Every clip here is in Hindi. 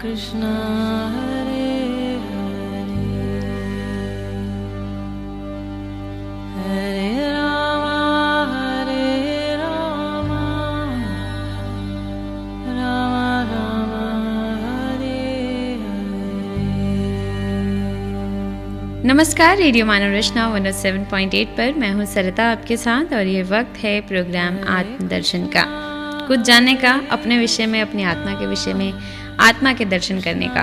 कृष्ण हरे हरे हरे राम राम राम हरे हरे। नमस्कार, रेडियो मानव रचना 107.8 पर मैं हूं सरिता आपके साथ और ये वक्त है प्रोग्राम आत्मदर्शन का। कुछ जानने का, अपने विषय में, अपनी आत्मा के विषय में, आत्मा के दर्शन करने का।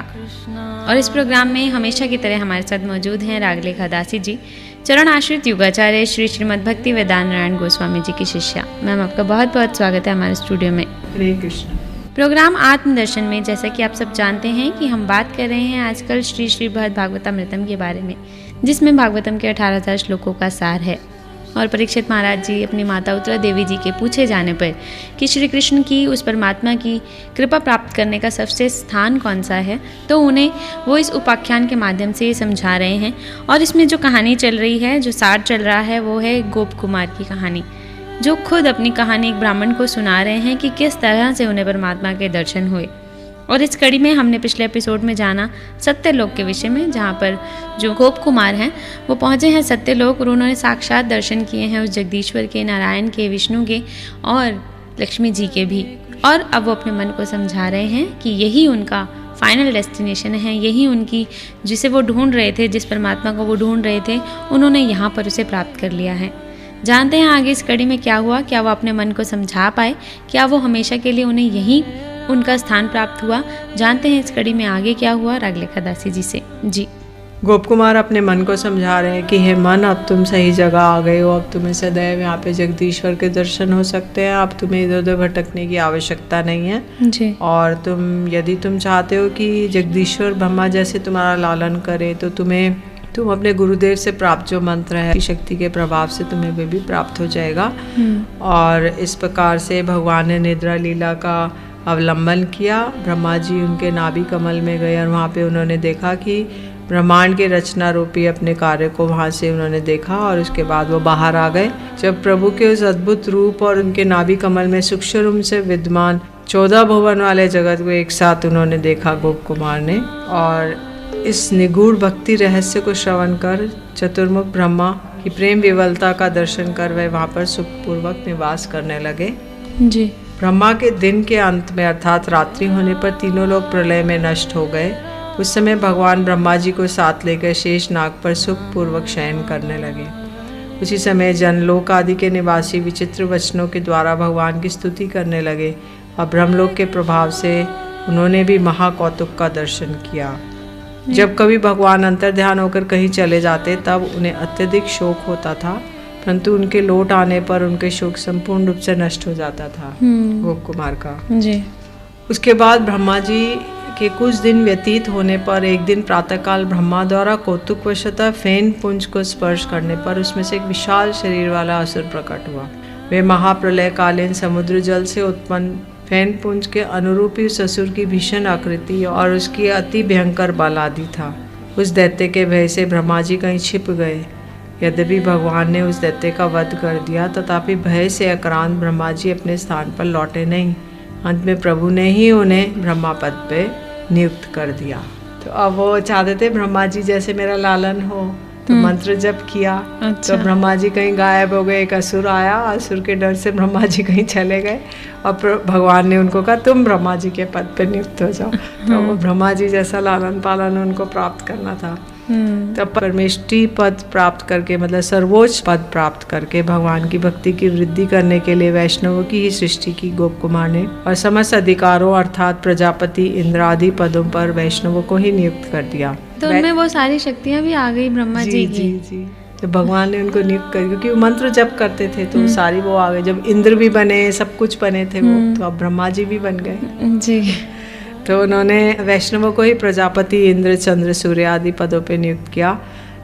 और इस प्रोग्राम में हमेशा की तरह हमारे साथ मौजूद हैं रागलेखा दासी जी, चरण आश्रित युगाचार्य श्री श्रीमद् भक्ति वेदांत नारायण गोस्वामी जी की शिष्या। मैम, आपका बहुत बहुत स्वागत है हमारे स्टूडियो में। हरे कृष्ण। प्रोग्राम आत्मदर्शन में जैसा कि आप सब जानते हैं कि हम बात कर रहे हैं आजकल श्री श्रीमद् भागवतामृतम के बारे में, जिसमें भागवतम के 18,000 श्लोकों का सार है। और परीक्षित महाराज जी अपनी माता उत्तरा देवी जी के पूछे जाने पर कि श्री कृष्ण की, उस परमात्मा की कृपा प्राप्त करने का सबसे स्थान कौन सा है, तो उन्हें वो इस उपाख्यान के माध्यम से ये समझा रहे हैं। और इसमें जो कहानी चल रही है, जो सार चल रहा है, वो है गोप कुमार की कहानी, जो खुद अपनी कहानी एक ब्राह्मण को सुना रहे हैं कि किस तरह से उन्हें परमात्मा के दर्शन हुए। और इस कड़ी में हमने पिछले एपिसोड में जाना सत्यलोक के विषय में, जहाँ पर जो गोप कुमार हैं वो पहुँचे हैं सत्यलोक और उन्होंने साक्षात दर्शन किए हैं उस जगदीश्वर के, नारायण के, विष्णु के और लक्ष्मी जी के भी। और अब वो अपने मन को समझा रहे हैं कि यही उनका फाइनल डेस्टिनेशन है, यही उनकी, जिसे वो ढूंढ रहे थे, जिस परमात्मा को वो ढूंढ रहे थे, उन्होंने यहाँ पर उसे प्राप्त कर लिया है। जानते हैं आगे इस कड़ी में क्या हुआ, क्या वो अपने मन को समझा पाए, क्या वो हमेशा के लिए उन्हें यही उनका स्थान प्राप्त हुआ। जानते हैं इस कड़ी में आगे क्या हुआ रागलेखा दासी जी से। जी। गोप कुमार अपने मन को समझा रहे हैं कि हे मन, अब तुम सही जगह आ गए हो, अब तुम्हें सदैव यहाँ पे जगदीश्वर के दर्शन हो सकते हैं, अब तुम्हें इधर उधर भटकने की आवश्यकता नहीं है जी। और यदि तुम चाहते हो कि जगदीश्वर ब्रह्मा जैसे तुम्हारा लालन करे, तो तुम अपने गुरुदेव से प्राप्त जो मंत्र है, शक्ति के प्रभाव से तुम्हें वे भी प्राप्त हो जाएगा। और इस प्रकार से भगवान ने निद्रा लीला का अवलंबन किया। ब्रह्मा जी उनके नाभि कमल में गए और वहाँ पे उन्होंने देखा कि ब्रह्मांड के रचना रूपी अपने कार्य को वहाँ से उन्होंने देखा और उसके बाद वो बाहर आ गए। जब प्रभु के उस अद्भुत रूप और उनके नाभि कमल में सूक्ष्म रूप से विद्यमान 14 भुवन वाले जगत को एक साथ उन्होंने देखा गोप कुमार ने। और इस निगूढ़ भक्ति रहस्य को श्रवण कर चतुर्मुख ब्रह्मा की प्रेम विवलता का दर्शन कर वह वहाँ पर सुखपूर्वक निवास करने लगे। जी। ब्रह्मा के दिन के अंत में अर्थात रात्रि होने पर तीनों लोग प्रलय में नष्ट हो गए। उस समय भगवान ब्रह्मा जी को साथ लेकर शेष नाग पर सुखपूर्वक शयन करने लगे। उसी समय जनलोक आदि के निवासी विचित्र वचनों के द्वारा भगवान की स्तुति करने लगे और ब्रह्मलोक के प्रभाव से उन्होंने भी महाकौतुक का दर्शन किया। जब कभी भगवान अंतर्ध्यान होकर कहीं चले जाते तब उन्हें अत्यधिक शोक होता था, परंतु उनके लौट आने पर उनके शोक संपूर्ण रूप से नष्ट हो जाता था गोप कुमार का। जी। उसके बाद ब्रह्मा जी के कुछ दिन व्यतीत होने पर एक दिन प्रातःकाल ब्रह्मा द्वारा कौतुकवशतः फेन पुंज को स्पर्श करने पर उसमें से एक विशाल शरीर वाला असुर प्रकट हुआ। वे महाप्रलय कालीन समुद्र जल से उत्पन्न फेन पुंज के अनुरूप ही उस असुर की भीषण आकृति और उसकी अति भयंकर बल आदि था। उस दैत्य के भय से ब्रह्मा जी कहीं छिप गए। यद्यपि भगवान ने उस दैत्य का वध कर दिया, तथापि भय से आक्रांत ब्रह्मा जी अपने स्थान पर लौटे नहीं। अंत में प्रभु ने ही उन्हें ब्रह्मा पद पे नियुक्त कर दिया। तो अब वो चाहते थे ब्रह्मा जी जैसे मेरा लालन हो, तो मंत्र जप किया। अच्छा। तो ब्रह्मा जी कहीं गायब हो गए। एक असुर आया, असुर के डर से ब्रह्मा जी कहीं चले गए और भगवान ने उनको कहा तुम ब्रह्मा जी के पद पे नियुक्त हो जाओ। तो वो ब्रह्मा जी जैसा लालन पालन उनको प्राप्त करना था। तब परमेष्ठी पद प्राप्त करके, मतलब सर्वोच्च पद प्राप्त करके भगवान की भक्ति की वृद्धि करने के लिए वैष्णवों की ही सृष्टि की गोप कुमार ने और समस्त अधिकारों अर्थात प्रजापति, इंद्र आदि पदों पर वैष्णवों को ही नियुक्त कर दिया। तो उनमें वो सारी शक्तियाँ भी आ गई ब्रह्मा जी की। जी। तो भगवान ने उनको नियुक्त कर, क्योंकि वो मंत्र जप करते थे तो सारी वो आ गए। जब इंद्र भी बने, सब कुछ बने थे वो, तो अब ब्रह्मा जी भी बन गए। जी। तो उन्होंने वैष्णवों को ही प्रजापति, इंद्र, चंद्र, सूर्य आदि पदों पे नियुक्त किया।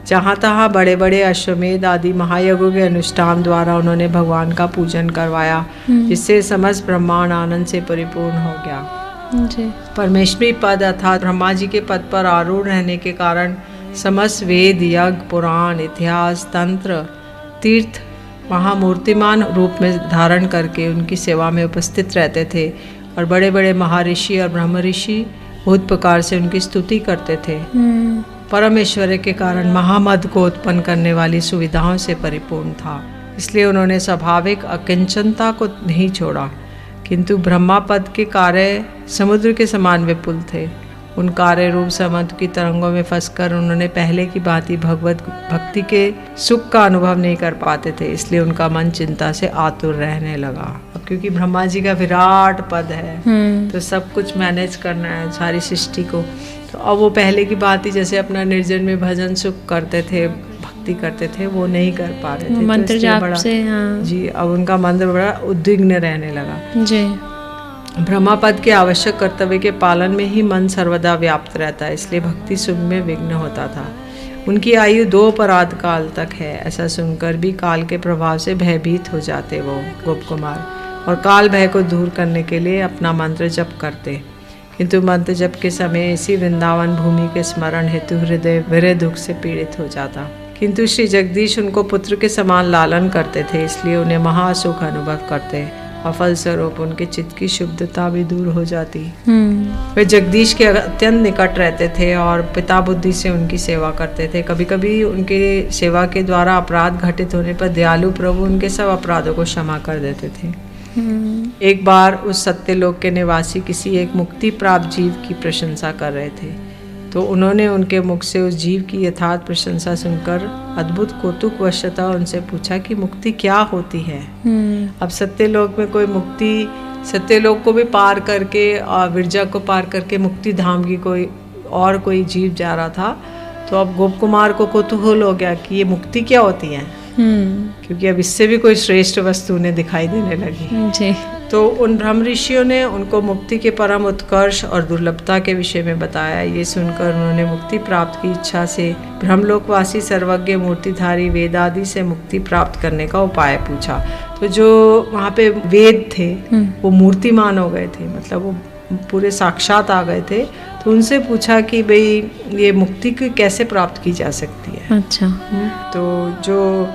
जहाँ तहाँ बड़े बड़े अश्वमेध आदि महायज्ञों के अनुष्ठान द्वारा उन्होंने भगवान का पूजन करवाया, जिससे समस्त ब्रह्मांड आनंद से परिपूर्ण हो गया। जी। परमेश्वरी पद अर्थात ब्रह्मा जी के पद पर आरूढ़ रहने के कारण समस्त वेद, यज्ञ, पुराण, इतिहास, तंत्र, तीर्थ वहाँ मूर्तिमान रूप में धारण करके उनकी सेवा में उपस्थित रहते थे और बड़े बड़े महर्षि और ब्रह्म ऋषि बहुत प्रकार से उनकी स्तुति करते थे। परमेश्वर के कारण महामद को उत्पन्न करने वाली सुविधाओं से परिपूर्ण था, इसलिए उन्होंने स्वाभाविक अकिंचनता को नहीं छोड़ा, किंतु ब्रह्मा पद के कार्य समुद्र के समान विपुल थे। उन कार्य रूप समुद्र की तरंगों में फंसकर उन्होंने पहले की भांति भगवत भक्ति के सुख का अनुभव नहीं कर पाते थे, इसलिए उनका मन चिंता से आतुर रहने लगा। अब क्योंकि ब्रह्मा जी का विराट पद है तो सब कुछ मैनेज करना है सारी सृष्टि को, तो अब वो पहले की भांति जैसे अपना निर्जन में भजन सुख करते थे, भक्ति करते थे, वो नहीं कर पा रहे थे। मंत्र जाप से जी अब उनका मंत्र बड़ा उद्विग्न रहने लगा। जी ब्रह्मा पद के आवश्यक कर्तव्य के पालन में ही मन सर्वदा व्याप्त रहता है, इसलिए भक्ति सुख में विघ्न होता था। उनकी आयु 2 अपराध काल तक है, ऐसा सुनकर भी काल के प्रभाव से भयभीत हो जाते वो गोप कुमार, और काल भय को दूर करने के लिए अपना मंत्र जप करते, किंतु मंत्र जप के समय इसी वृंदावन भूमि के स्मरण हेतु हृदय विरह दुख से पीड़ित हो जाता। किंतु श्री जगदीश उनको पुत्र के समान लालन करते थे, इसलिए उन्हें महासुख अनुभव करते और फलस्वरूप उनके चित्त की शुद्धता भी दूर हो जाती। वे जगदीश के अत्यंत निकट रहते थे और पिता बुद्धि से उनकी सेवा करते थे। कभी कभी उनके सेवा के द्वारा अपराध घटित होने पर दयालु प्रभु उनके सब अपराधों को क्षमा कर देते थे। एक बार उस सत्यलोक के निवासी किसी एक मुक्ति प्राप्त जीव की प्रशंसा कर रहे थे, तो उन्होंने उनके मुख से उस जीव की यथार्थ प्रशंसा सुनकर अद्भुत कौतुकवशतः उनसे पूछा कि मुक्ति क्या होती है। अब सत्यलोक में कोई मुक्ति, सत्यलोक को भी पार करके और विरजा को पार करके मुक्ति धाम की कोई जीव जा रहा था, तो अब गोप कुमार को कौतूहल हो गया कि ये मुक्ति क्या होती है, क्योंकि अब इससे भी कोई श्रेष्ठ वस्तु उन्हें दिखाई देने लगी। जी। तो उन ब्रह्म ऋषियों ने उनको मुक्ति के परम उत्कर्ष और दुर्लभता के विषय में बताया। ये सुनकर उन्होंने मुक्ति प्राप्त की इच्छा से ब्रह्मलोकवासी सर्वज्ञ मूर्तिधारी वेद आदि से मुक्ति प्राप्त करने का उपाय पूछा। तो जो वहाँ पे वेद थे वो मूर्तिमान हो गए थे, मतलब वो पूरे साक्षात आ गए थे। तो उनसे पूछा कि भाई ये मुक्ति कैसे प्राप्त की जा सकती है। अच्छा। तो जो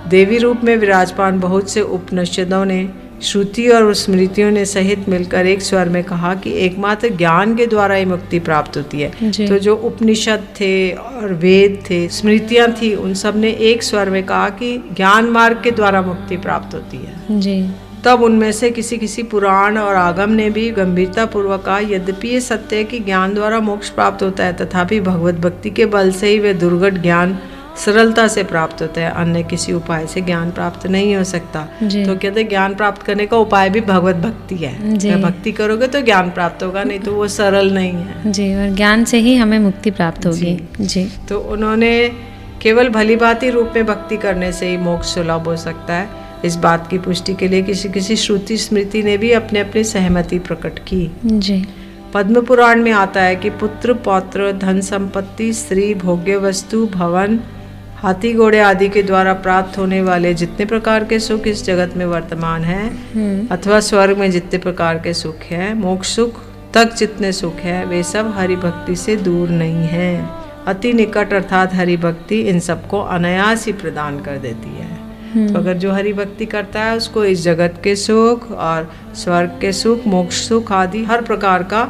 देवी रूप में विराजमान बहुत से उपनिषदों ने, श्रुति और स्मृतियों ने सहित मिलकर एक स्वर में कहा कि एकमात्र ज्ञान के द्वारा ही मुक्ति प्राप्त होती है। तो जो उपनिषद थे और वेद थे, स्मृतियां थी, उन सब ने एक स्वर में कहा कि ज्ञान मार्ग के द्वारा मुक्ति प्राप्त होती है। जी। तब उनमें से किसी पुराण और आगम ने भी गंभीरता पूर्वक कहा, यद्यपि ये सत्य है कि ज्ञान द्वारा मोक्ष प्राप्त होता है, तथापि भगवत भक्ति के बल से ही वे दुर्गत ज्ञान सरलता से प्राप्त होता है, अन्य किसी उपाय से ज्ञान प्राप्त नहीं हो सकता। तो कहते ज्ञान प्राप्त करने का उपाय भी भगवत भक्ति है। जब भक्ति करोगे तो ज्ञान प्राप्त होगा, नहीं तो वो सरल नहीं है। जी, और ज्ञान से ही हमें मुक्ति प्राप्त होगी। जी। तो उन्होंने केवल भली भांति रूप में भक्ति करने से ही मोक्ष सुलभ हो सकता है। इस बात की पुष्टि के लिए किसी श्रुति स्मृति ने भी अपने अपनी सहमति प्रकट की। जी। पद्म पुराण में आता है कि पुत्र पौत्र धन संपत्ति स्त्री भोग्य वस्तु भवन हाथी घोड़े आदि के द्वारा प्राप्त होने वाले जितने प्रकार के सुख इस जगत में वर्तमान हैं, अथवा स्वर्ग में जितने प्रकार के सुख हैं, मोक्ष सुख तक जितने सुख हैं, वे सब हरि भक्ति से दूर नहीं हैं। अति निकट अर्थात हरि भक्ति इन सबको अनायास ही प्रदान कर देती है। तो अगर जो हरि भक्ति करता है उसको इस जगत के सुख और स्वर्ग के सुख, मोक्ष सुख आदि हर प्रकार का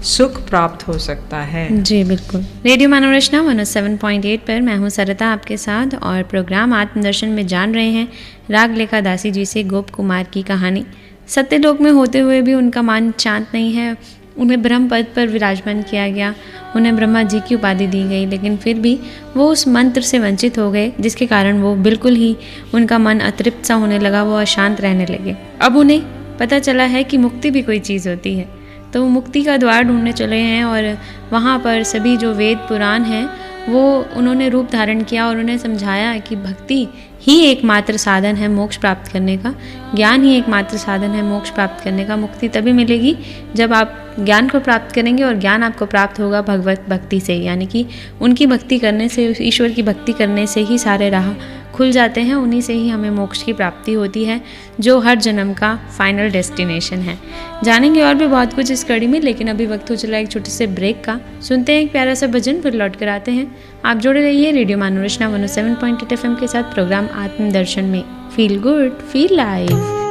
सुख प्राप्त हो सकता है। जी बिल्कुल। रेडियो मानव रचना 107.8 पर मैं हूँ सरिता आपके साथ, और प्रोग्राम आत्मदर्शन में जान रहे हैं रागलेखा दासी जी से गोप कुमार की कहानी। सत्यलोक में होते हुए भी उनका मन शांत नहीं है। उन्हें ब्रह्म पद पर विराजमान किया गया, उन्हें ब्रह्मा जी की उपाधि दी गई, लेकिन फिर भी वो उस मंत्र से वंचित हो गए, जिसके कारण वो बिल्कुल ही उनका मन अतृप्त सा होने लगा, वो अशांत रहने लगे। अब उन्हें पता चला है कि मुक्ति भी कोई चीज़ होती है, तो वो मुक्ति का द्वार ढूंढने चले हैं, और वहाँ पर सभी जो वेद पुराण हैं वो उन्होंने रूप धारण किया और उन्हें समझाया कि भक्ति ही एकमात्र साधन है मोक्ष प्राप्त करने का, ज्ञान ही एकमात्र साधन है मोक्ष प्राप्त करने का। मुक्ति तभी मिलेगी जब आप ज्ञान को प्राप्त करेंगे, और ज्ञान आपको प्राप्त होगा भगवत भक्ति से, यानी कि उनकी भक्ति करने से, ईश्वर की भक्ति करने से ही सारे राह खुल जाते हैं। उन्हीं से ही हमें मोक्ष की प्राप्ति होती है, जो हर जन्म का फाइनल डेस्टिनेशन है। जानेंगे और भी बहुत कुछ इस कड़ी में, लेकिन अभी वक्त हो चला एक छोटे से ब्रेक का। सुनते हैं एक प्यारा सा भजन, फिर लौट कर आते हैं। आप जुड़े रहिए रेडियो मानव रचना 107.8 FM के साथ प्रोग्राम आत्मदर्शन में। Feel good, feel live.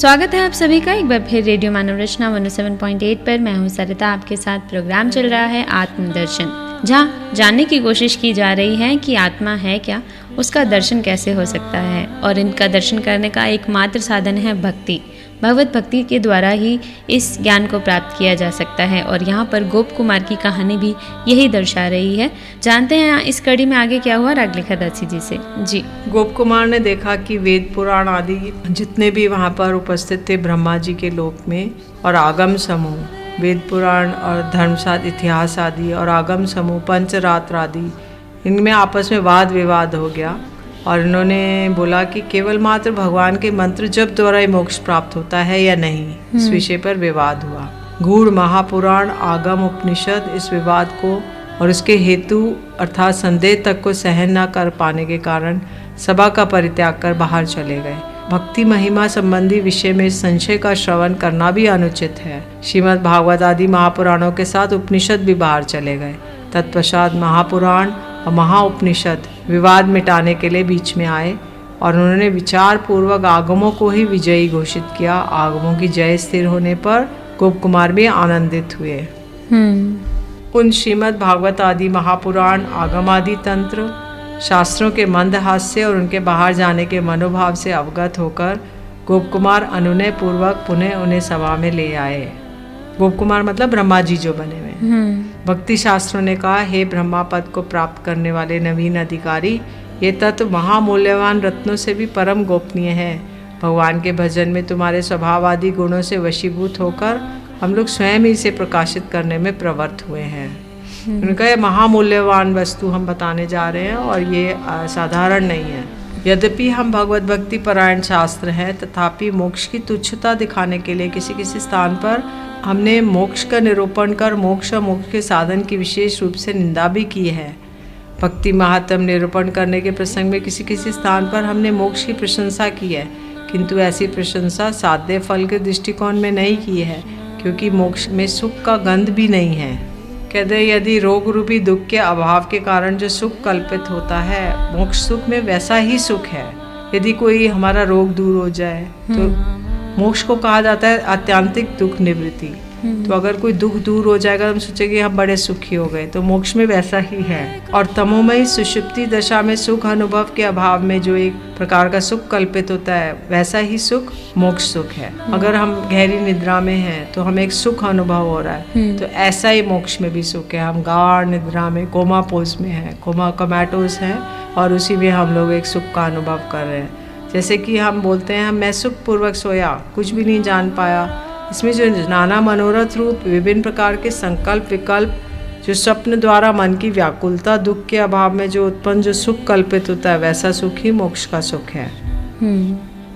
स्वागत है आप सभी का एक बार फिर रेडियो मानव रचना 107.8 पर। मैं हूं सरिता, आपके साथ प्रोग्राम चल रहा है आत्मदर्शन, जहां जानने की कोशिश की जा रही है कि आत्मा है क्या, उसका दर्शन कैसे हो सकता है। और इनका दर्शन करने का एकमात्र साधन है भक्ति। भगवत भक्ति के द्वारा ही इस ज्ञान को प्राप्त किया जा सकता है। और यहाँ पर गोप कुमार की कहानी भी यही दर्शा रही है। जानते हैं इस कड़ी में आगे क्या हुआ रागलिखा दासी जी से। जी। गोप कुमार ने देखा कि वेद पुराण आदि जितने भी वहाँ पर उपस्थित थे ब्रह्मा जी के लोक में, और आगम समूह, वेद पुराण और धर्मशास्त्र इतिहास आदि और आगम समूह पंचरात्र आदि, इनमें आपस में वाद विवाद हो गया। और इन्होंने बोला कि केवल मात्र भगवान के मंत्र जप द्वारा ही मोक्ष प्राप्त होता है या नहीं, इस विषय पर विवाद हुआ। गूढ़ महापुराण, आगम, उपनिषद इस विवाद को और इसके हेतु अर्थात संदेह तक को सहन न कर पाने के कारण सभा का परित्याग कर बाहर चले गए। भक्ति महिमा संबंधी विषय में संशय का श्रवण करना भी अनुचित है। श्रीमद् भागवत आदि महापुराणों के साथ उपनिषद भी बाहर चले गए। तत्पश्चात महापुराण और महाउपनिषद विवाद मिटाने के लिए बीच में आए और उन्होंने विचार पूर्वक आगमों को ही विजयी घोषित किया। आगमों की जय स्थिर होने पर गोप कुमार भी आनंदित हुए। उन श्रीमद् भागवत आदि महापुराण, आगम आदि तंत्र शास्त्रों के मंद हास्य और उनके बाहर जाने के मनोभाव से अवगत होकर गोप कुमार अनुनय पूर्वक पुनः उन्हें सभा में ले आए। गोप कुमार मतलब ब्रह्मा जी जो बने हुए। भक्ति शास्त्रों ने कहा, हे ब्रह्मा पद को प्राप्त करने वाले नवीन अधिकारी, ये तत्व महामूल्यवान रत्नों से भी परम गोपनीय है। भगवान के भजन में तुम्हारे स्वभावादी गुणों से वशीभूत होकर हम लोग स्वयं ही इसे प्रकाशित करने में प्रवृत्त हुए हैं। उनका ये महामूल्यवान वस्तु हम बताने जा रहे हैं और ये साधारण नहीं है। यद्यपि हम भगवत भक्ति परायण शास्त्र हैं, तथापि मोक्ष की तुच्छता दिखाने के लिए किसी किसी स्थान पर हमने मोक्ष का निरूपण कर मोक्ष और मोक्ष के साधन की विशेष रूप से निंदा भी की है। भक्ति महात्म निरूपण करने के प्रसंग में किसी किसी स्थान पर हमने मोक्ष की प्रशंसा की है, किंतु ऐसी प्रशंसा साध्य फल के दृष्टिकोण में नहीं की है, क्योंकि मोक्ष में सुख का गंध भी नहीं है। कहते यदि रोग रूपी दुख के अभाव के कारण जो सुख कल्पित होता है, मोक्ष सुख में वैसा ही सुख है। यदि कोई हमारा रोग दूर हो जाए तो मोक्ष को कहा जाता है आत्यंतिक दुख निवृत्ति। तो अगर कोई दुख दूर हो जाएगा, हम सोचेंगे हम बड़े सुखी हो गए, तो मोक्ष में वैसा ही है। और तमोमयी सुषुप्ति दशा में सुख अनुभव के अभाव में जो एक प्रकार का सुख कल्पित होता है, वैसा ही सुख मोक्ष सुख है। अगर हम गहरी निद्रा में हैं तो हमें एक सुख अनुभव हो रहा है, तो ऐसा ही मोक्ष में भी सुख है। हम गाढ़ निद्रा में कोमा पोज में हैं, कोमा कोमैटोस हैं, और उसी में हम लोग एक सुख का अनुभव कर रहे हैं। जैसे कि हम बोलते हैं मैं सुखपूर्वक सोया, कुछ भी नहीं जान पाया। इसमें जो नाना मनोरथ रूप विभिन्न प्रकार के संकल्प विकल्प, जो स्वप्न द्वारा मन की व्याकुलता, दुख के अभाव में जो उत्पन्न जो सुख कल्पित होता है, वैसा सुख ही मोक्ष का सुख है।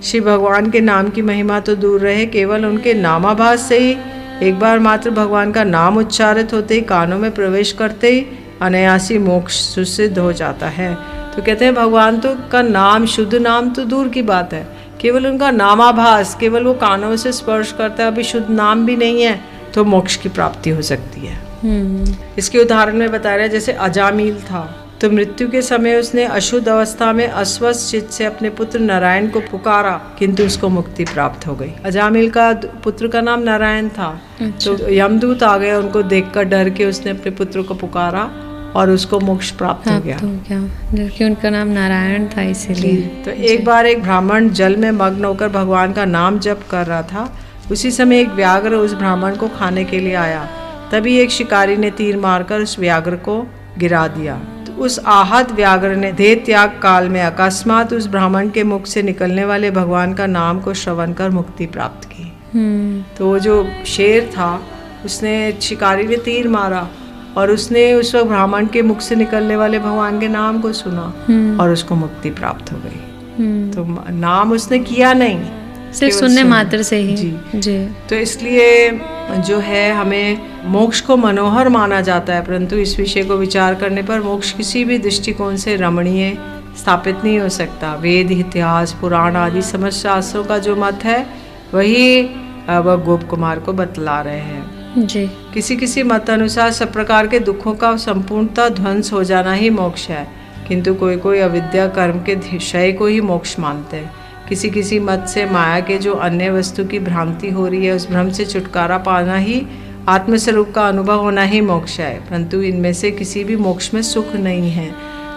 श्री भगवान के नाम की महिमा तो दूर रहे, केवल उनके नामाभास से ही एक बार मात्र भगवान का नाम उच्चारित होते ही कानों में प्रवेश करते ही अनायासी मोक्ष सुसिद्ध हो जाता है। तो कहते हैं भगवान तो का नाम, शुद्ध नाम तो दूर की बात है, केवल उनका नामाभास, केवल वो कानों से स्पर्श करता है, अभी शुद्ध नाम भी नहीं है, तो मोक्ष की प्राप्ति हो सकती है। इसके उदाहरण में बता रहे हैं, जैसे अजामिल था, तो मृत्यु के समय उसने अशुद्ध अवस्था में अस्वस्थ चित्त से अपने पुत्र नारायण को पुकारा, किंतु उसको मुक्ति प्राप्त हो गई। अजामिल का पुत्र का नाम नारायण था। तो यमदूत आ गए, उनको देखकर डर के उसने अपने पुत्र को पुकारा और उसको मोक्ष प्राप्त हो गया, जबकि उनका नाम नारायण था इसीलिए। तो एक बार एक ब्राह्मण जल में मग्न होकर भगवान का नाम जप कर रहा था। उसी समय एक व्याघ्र उस ब्राह्मण को खाने के लिए आया। तभी एक शिकारी ने तीर मारकर उस व्याघ्र को गिरा दिया। तो उस आहत व्याघ्र ने देह त्याग काल में अकस्मात उस ब्राह्मण के मुख से निकलने वाले भगवान का नाम को श्रवण कर मुक्ति प्राप्त की। तो वो जो शेर था, उसने शिकारी ने तीर मारा और उसने उस वक्त ब्राह्मण के मुख से निकलने वाले भगवान के नाम को सुना और उसको मुक्ति प्राप्त हो गई। तो नाम उसने किया नहीं, सिर्फ सुनने मात्र से ही। जी। तो इसलिए जो है हमें मोक्ष को मनोहर माना जाता है, परंतु इस विषय को विचार करने पर मोक्ष किसी भी दृष्टिकोण से रमणीय स्थापित नहीं हो सकता। वेद, इतिहास, पुराण आदि समस्त शास्त्रों का जो मत है, वही वह गोप कुमार को बतला रहे हैं। जी। किसी किसी मत अनुसार सब प्रकार के दुखों का संपूर्णतः ध्वंस हो जाना ही मोक्ष है, किंतु कोई कोई अविद्या कर्म के क्षय को ही मोक्ष मानते हैं। किसी किसी मत से माया के जो अन्य वस्तु की भ्रांति हो रही है, उस भ्रम से छुटकारा पाना ही, आत्मस्वरूप का अनुभव होना ही मोक्ष है। परंतु इनमें से किसी भी मोक्ष में सुख नहीं है।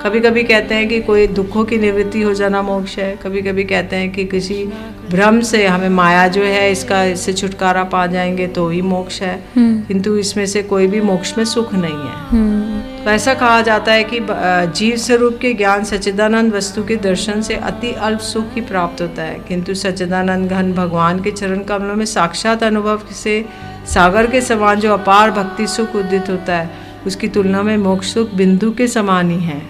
कभी कभी कहते हैं कि कोई दुखों की निवृत्ति हो जाना मोक्ष है, कभी कभी कहते हैं कि किसी भ्रम से हमें माया जो है इससे छुटकारा पा जाएंगे तो ही मोक्ष है। किंतु इसमें से कोई भी मोक्ष में सुख नहीं है। तो ऐसा कहा जाता है कि जीव स्वरूप के ज्ञान सच्चिदानंद वस्तु के दर्शन से अति अल्प सुख ही प्राप्त होता है, किंतु सच्चिदानंद घन भगवान के चरण कमलों में साक्षात अनुभव से सागर के समान जो अपार भक्ति सुख उदित होता है, उसकी तुलना में मोक्ष सुख बिंदु के समान ही है।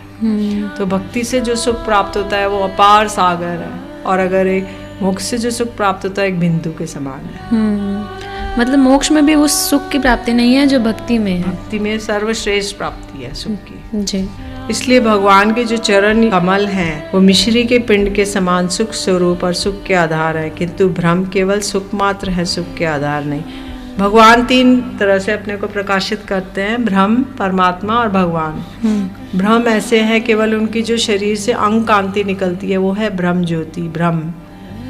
तो भक्ति से जो सुख प्राप्त होता है वो अपार सागर है, और अगर एक मोक्ष से जो सुख प्राप्त होता है एक बिंदु के समान है। मतलब मोक्ष में भी उस सुख की प्राप्ति नहीं है जो भक्ति में है। भक्ति में सर्वश्रेष्ठ प्राप्ति है सुख की। जी। इसलिए भगवान के जो चरण कमल हैं वो मिश्री के पिंड के समान सुख स्वरूप और सुख के आधार है, किंतु भ्रम केवल सुख मात्र है, सुख के आधार नहीं। भगवान 3 तरह से अपने को प्रकाशित करते हैं, ब्रह्म, परमात्मा और भगवान। ब्रह्म ऐसे हैं केवल उनकी जो शरीर से अंग कांति निकलती है वो है ब्रह्म ज्योति, ब्रह्म।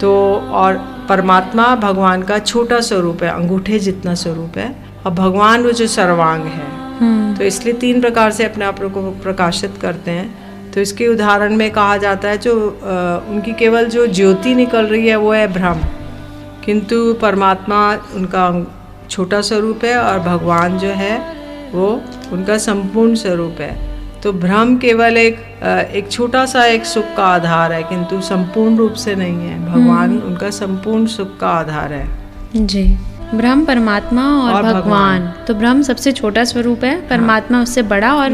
तो और परमात्मा भगवान का छोटा स्वरूप है, अंगूठे जितना स्वरूप है, और भगवान वो जो सर्वांग है। तो इसलिए 3 प्रकार से अपने आप को प्रकाशित करते हैं। तो इसके उदाहरण में कहा जाता है जो उनकी केवल जो ज्योति निकल रही है वो है ब्रह्म, किंतु परमात्मा उनका छोटा स्वरूप है और भगवान जो है वो उनका संपूर्ण स्वरूप है। तो ब्रह्म केवल एक छोटा सा एक सुख का आधार है, किंतु संपूर्ण रूप से नहीं है। भगवान उनका संपूर्ण सुख का आधार है। जी। ब्रह्म, परमात्मा और भगवान। तो ब्रह्म सबसे छोटा स्वरूप है, परमात्मा उससे बड़ा, और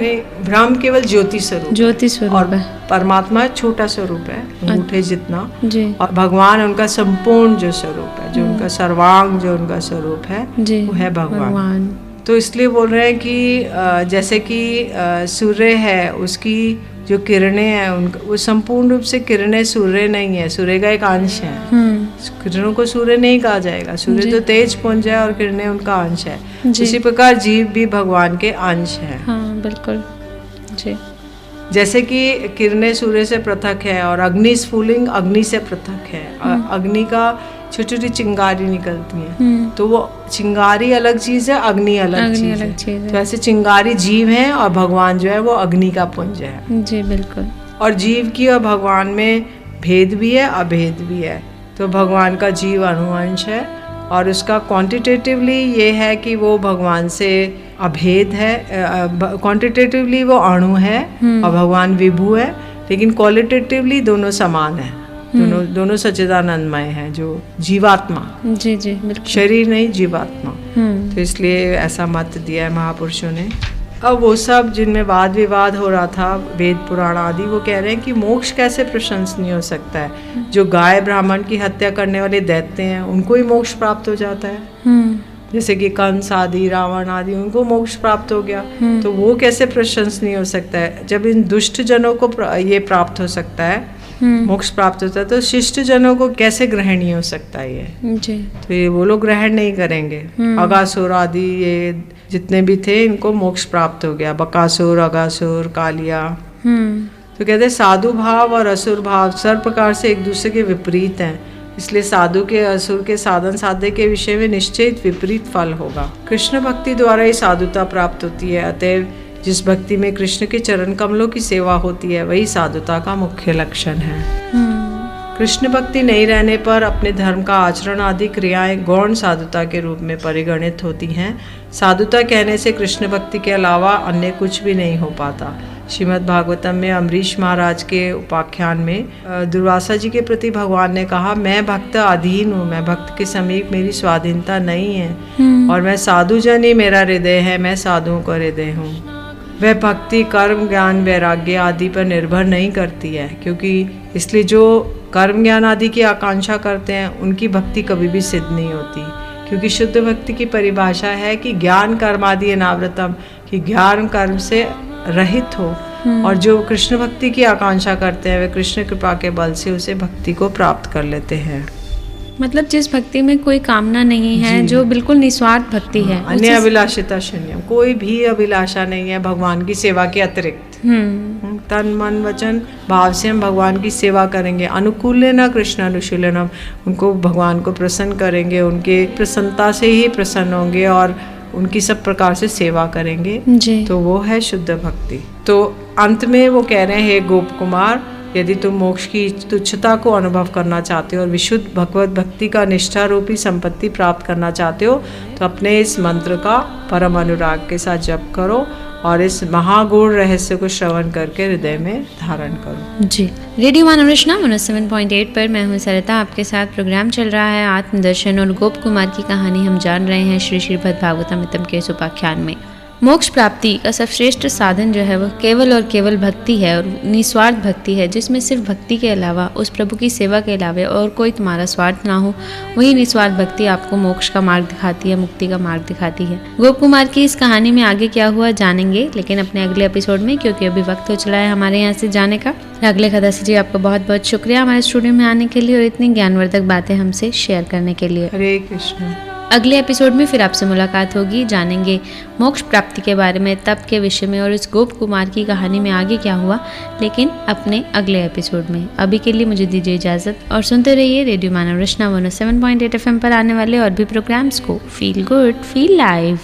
ब्रह्म केवल ज्योति स्वरूप, ज्योति स्वरूप है, परमात्मा छोटा स्वरूप है, अंगूठे जितना जी, और भगवान उनका संपूर्ण जो स्वरूप है, जो उनका सर्वांग जो उनका स्वरूप है जी, वो है भगवान। तो इसलिए बोल रहे हैं कि जैसे कि सूर्य है, उसकी जो किरणें हैं उनका वो संपूर्ण रूप से किरणें सूर्य नहीं है, सूर्य का एक अंश है। किरणों को सूर्य नहीं कहा जाएगा, सूर्य तो तेज पुंज है और किरणें उनका अंश है। इसी प्रकार जीव भी भगवान के अंश है। हाँ, बिल्कुल जी। जैसे कि किरणें सूर्य से पृथक है और अग्नि स्फुलिंग अग्नि से पृथक है। अग्नि का छोटी छोटी चिंगारी निकलती है, तो वो चिंगारी अलग चीज है, अग्नि अलग चीज है। तो ऐसे चिंगारी जीव है और भगवान जो है वो अग्नि का पुंज है। जी बिल्कुल। और जीव की और भगवान में भेद भी है, अभेद भी है। तो भगवान का जीव अनुअंश है और उसका क्वांटिटेटिवली ये है कि वो भगवान से अभेद है। क्वांटिटेटिवली वो अणु है और भगवान विभु है, लेकिन क्वालिटेटिवली दोनों समान है। दोनों सच्चिदानंदमय है, जो जीवात्मा। जी जी बिल्कुल। शरीर नहीं, जीवात्मा। तो इसलिए ऐसा मत दिया है महापुरुषों ने। अब वो सब जिनमें वाद विवाद हो रहा था, वेद पुराण आदि, वो कह रहे हैं कि मोक्ष कैसे प्रशंसनीय हो सकता है। जो गाय ब्राह्मण की हत्या करने वाले दैत्य हैं उनको ही मोक्ष प्राप्त हो जाता है। जैसे कि कंस आदि, रावण आदि, उनको मोक्ष प्राप्त हो गया। तो वो कैसे प्रशंसनीय हो सकता है। जब इन दुष्ट जनों को ये प्राप्त हो सकता है, मोक्ष प्राप्त होता है, तो शिष्ट जनों को कैसे ग्रहणीय हो सकता है ये। जी। तो ये वो लोग ग्रहण नहीं करेंगे। अगासुर आदि ये जितने भी थे इनको मोक्ष प्राप्त हो गया, बकासुर, अगासुर, कालिया। तो कहते हैं साधु भाव और असुर भाव सर्व प्रकार से एक दूसरे के विपरीत हैं, इसलिए साधु के असुर के साधन साध्य के विषय में निश्चित विपरीत फल होगा। कृष्ण भक्ति द्वारा ही साधुता प्राप्त होती है। अतएव जिस भक्ति में कृष्ण के चरण कमलों की सेवा होती है वही साधुता का मुख्य लक्षण है। कृष्ण भक्ति नहीं रहने पर अपने धर्म का आचरण आदि क्रियाएं गौण साधुता के रूप में परिगणित होती हैं। साधुता कहने से कृष्ण भक्ति के अलावा अन्य कुछ भी नहीं हो पाता। श्रीमद् भागवतम में अम्बरीश महाराज के उपाख्यान में दुर्वासा जी के प्रति भगवान ने कहा, मैं भक्त अधीन हूँ, मैं भक्त के समीप मेरी स्वाधीनता नहीं है, और मैं साधु जन ही मेरा हृदय है, मैं साधुओं का हृदय हूँ। वह भक्ति कर्म ज्ञान वैराग्य आदि पर निर्भर नहीं करती है, क्योंकि इसलिए जो कर्म ज्ञान आदि की आकांक्षा करते हैं उनकी भक्ति कभी भी सिद्ध नहीं होती। क्योंकि शुद्ध भक्ति की परिभाषा है कि ज्ञान कर्म आदि अनावृतम, कि ज्ञान कर्म से रहित हो। और जो कृष्ण भक्ति की आकांक्षा करते हैं वे कृष्ण कृपा के बल से उसे भक्ति को प्राप्त कर लेते हैं। मतलब जिस भक्ति में कोई कामना नहीं है, जो बिल्कुल निस्वार्थ भक्ति है, अन्य अभिलाषिता शून्यम, कोई भी अभिलाषा नहीं है भगवान की सेवा के अतिरिक्त। तन मन वचन भाव से हम भगवान की सेवा करेंगे। अनुकूलेन कृष्ण अनुशीलनम, उनको भगवान को प्रसन्न करेंगे, उनके प्रसन्नता से ही प्रसन्न होंगे और उनकी सब प्रकार से सेवा करेंगे जी। तो वो है शुद्ध भक्ति। तो अंत में वो कह रहे हैं, हे गोप कुमार, यदि तुम मोक्ष की तुच्छता को अनुभव करना चाहते हो और विशुद्ध भगवत भक्ति का निष्ठा रूपी संपत्ति प्राप्त करना चाहते हो तो अपने इस मंत्र का परम अनुराग के साथ जप करो और इस महागूढ़ रहस्य को श्रवण करके हृदय में धारण करो। जी। रेडियो मानवरचना 107.8 पर मैं हूँ सरिता, आपके साथ प्रोग्राम चल रहा है आत्मदर्शन और गोप कुमार की कहानी हम जान रहे हैं श्री श्रीमद् भागवतमृतम के इस उपाख्यान में। मोक्ष प्राप्ति का सबश्रेष्ठ साधन जो है वह केवल और केवल भक्ति है और निस्वार्थ भक्ति है, जिसमें सिर्फ भक्ति के अलावा, उस प्रभु की सेवा के अलावा और कोई तुम्हारा स्वार्थ ना हो। वही निस्वार्थ भक्ति आपको मोक्ष का मार्ग दिखाती है, मुक्ति का मार्ग दिखाती है। गोप कुमार की इस कहानी में आगे क्या हुआ जानेंगे, लेकिन अपने अगले एपिसोड में, क्योंकि अभी वक्त हो चला है हमारे यहाँ से जाने का। अगले खदासी जी, आपका बहुत बहुत शुक्रिया हमारे स्टूडियो में आने के लिए और इतनी ज्ञानवर्धक बातें हमसे शेयर करने के लिए। हरे कृष्ण। अगले एपिसोड में फिर आपसे मुलाकात होगी, जानेंगे मोक्ष प्राप्ति के बारे में, तप के विषय में और इस गोप कुमार की कहानी में आगे क्या हुआ, लेकिन अपने अगले एपिसोड में। अभी के लिए मुझे दीजिए इजाज़त और सुनते रहिए रेडियो मानवरचना 107.8 FM पर आने वाले और भी प्रोग्राम्स को। Feel good, feel live.